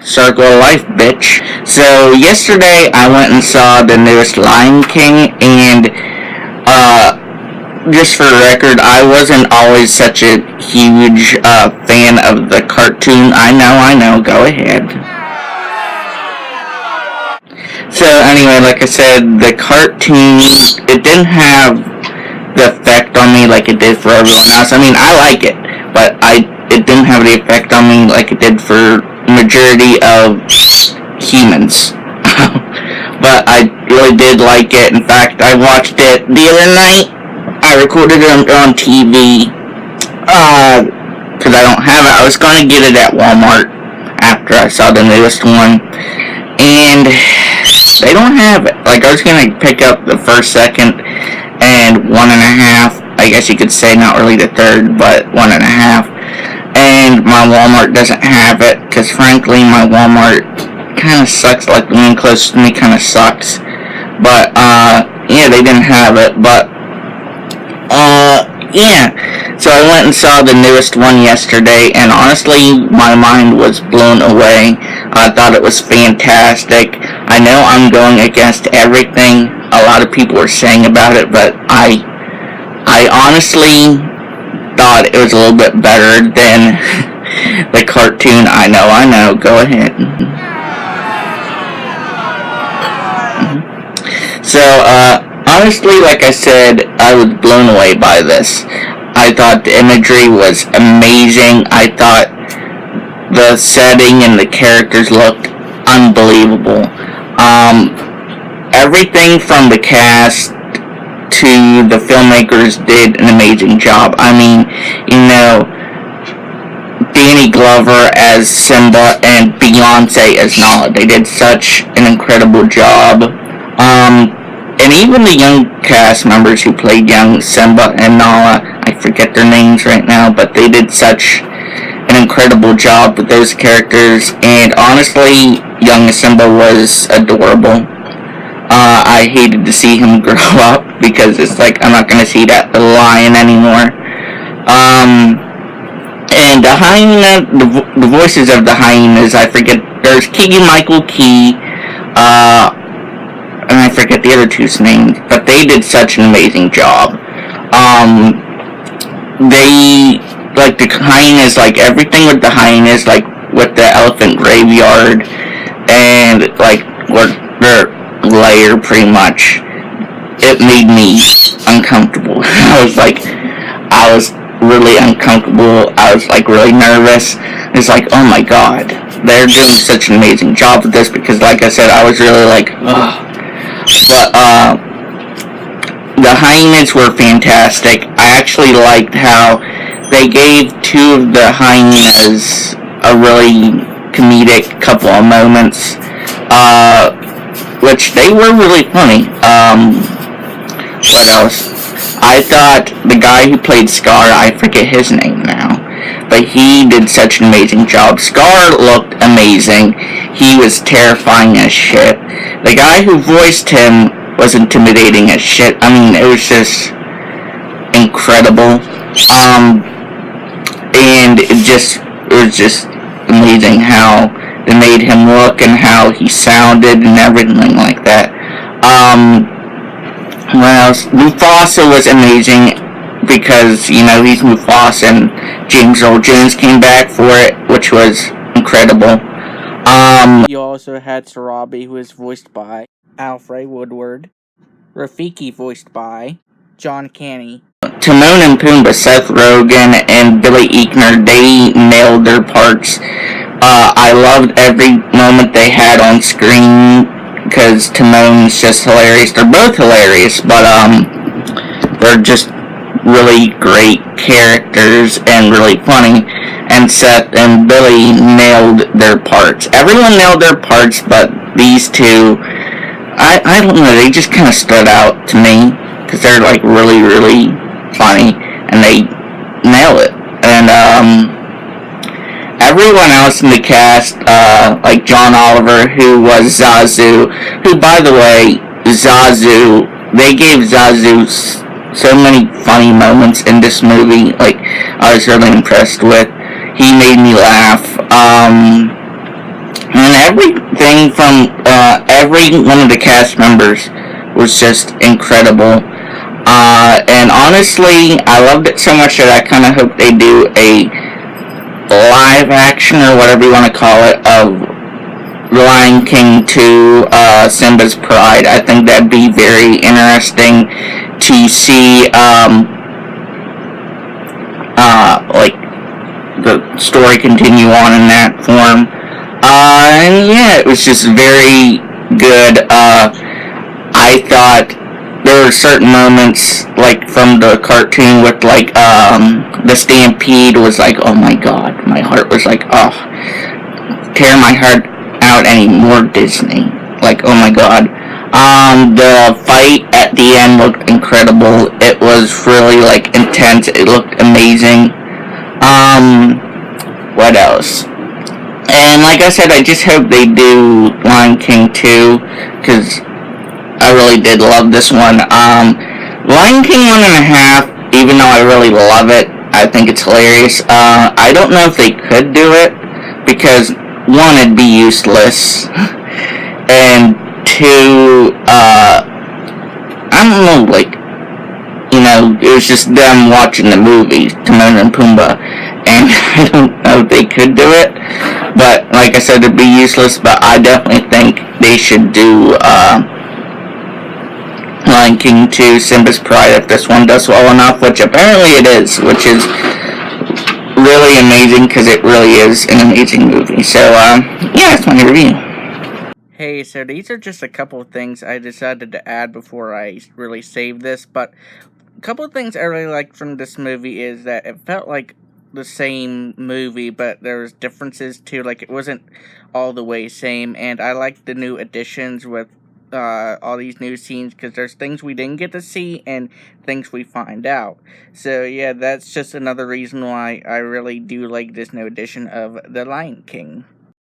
Circle of life, bitch. So yesterday I went and saw the newest Lion King, and just for the record, I wasn't always such a huge fan of the cartoon. I know, go ahead. So anyway, like I said, the cartoon, it didn't have the effect on me like it did for everyone else. I mean, I like it, but it didn't have the effect on me like it did for majority of humans. But I really did like it. In fact, I watched it the other night. I recorded it on TV because I don't have it. I was going to get it at Walmart after I saw the newest one, and they don't have it. Like, I was going to pick up the first, second, and 1.5. I guess you could say not really the third, but 1.5. And my Walmart doesn't have it, because frankly, my Walmart kind of sucks. Like, the one closest to me kind of sucks. But, yeah, they didn't have it. But, yeah. So I went and saw the newest one yesterday, and honestly, my mind was blown away. I thought it was fantastic. I know I'm going against everything a lot of people are saying about it, but I honestly thought it was a little bit better than the cartoon. I know, go ahead. So, honestly, like I said, I was blown away by this. I thought the imagery was amazing. I thought the setting and the characters looked unbelievable. Everything from the cast to the filmmakers did an amazing job. I mean, Danny Glover as Simba and Beyonce as Nala. They did such an incredible job. And even the young cast members who played young Simba and Nala, I forget their names right now, but they did such an incredible job with those characters. And honestly, young Simba was adorable. I hated to see him grow up, because it's like, I'm not going to see that lion anymore. And the hyena, the voices of the hyenas, I forget, there's Keegan-Michael Key, and I forget the other two's names, but they did such an amazing job. They, like, the hyenas, like, everything with the hyenas, like, with the elephant graveyard, and, like, their lair, pretty much, it made me uncomfortable. I was really uncomfortable. I was, like, really nervous. It's like, oh my god, they're doing such an amazing job with this, because, like I said, I was really like, ugh. But, the hyenas were fantastic. I actually liked how they gave two of the hyenas a really comedic couple of moments, which they were really funny. What else? I thought the guy who played Scar, I forget his name now, but he did such an amazing job. Scar looked amazing. He was terrifying as shit. The guy who voiced him was intimidating as shit. I mean, it was just incredible. And it was just amazing how they made him look and how he sounded and everything like that. What else? Mufasa was amazing, because, he's Mufasa, and James Earl Jones came back for it, which was incredible. You also had Sarabi, who is voiced by Alfred Woodward. Rafiki, voiced by John Canny. Timon and Pumbaa, Seth Rogen, and Billy Eichner, they nailed their parts. I loved every moment they had on screen, because Timon's just hilarious. They're both hilarious, but they're just really great characters and really funny. And Seth and Billy nailed their parts. Everyone nailed their parts, but these two, I don't know, they just kind of stood out to me, because they're, like, really, really funny, and they nail it. And everyone else in the cast, like John Oliver, who was Zazu, who, by the way, they gave Zazu so many funny moments in this movie. Like, I was really impressed with. He made me laugh. everything from every one of the cast members was just incredible. And honestly, I loved it so much that I kind of hope they do a live action or whatever you want to call it of Lion King 2, Simba's Pride. I think that'd be very interesting to see, like, the story continue on in that form. And yeah, it was just very good. I thought there were certain moments, like from the cartoon with like the stampede was like, oh my god, my heart was like, oh, tear my heart out anymore, Disney. Like, oh my god. The fight at the end looked incredible. It was really like intense. It looked amazing. What else? And like I said, I just hope they do Lion King 2, because I really did love this one. Lion King 1.5, even though I really love it, I think it's hilarious. I don't know if they could do it, because one, it'd be useless, and two, I don't know, like, it was just them watching the movie, Timon and Pumbaa, and I don't know if they could do it, but like I said, it'd be useless, but I definitely think they should do, Lion King 2, Simba's Pride, if this one does well enough, which apparently it is, which is really amazing, because it really is an amazing movie. So, yeah, that's my review. Hey, so these are just a couple of things I decided to add before I really saved this, but a couple of things I really liked from this movie is that it felt like the same movie, but there was differences too, like it wasn't all the way same, and I liked the new additions with all these new scenes, because there's things we didn't get to see and things we find out. So yeah, that's just another reason why I really do like this new edition of The Lion King.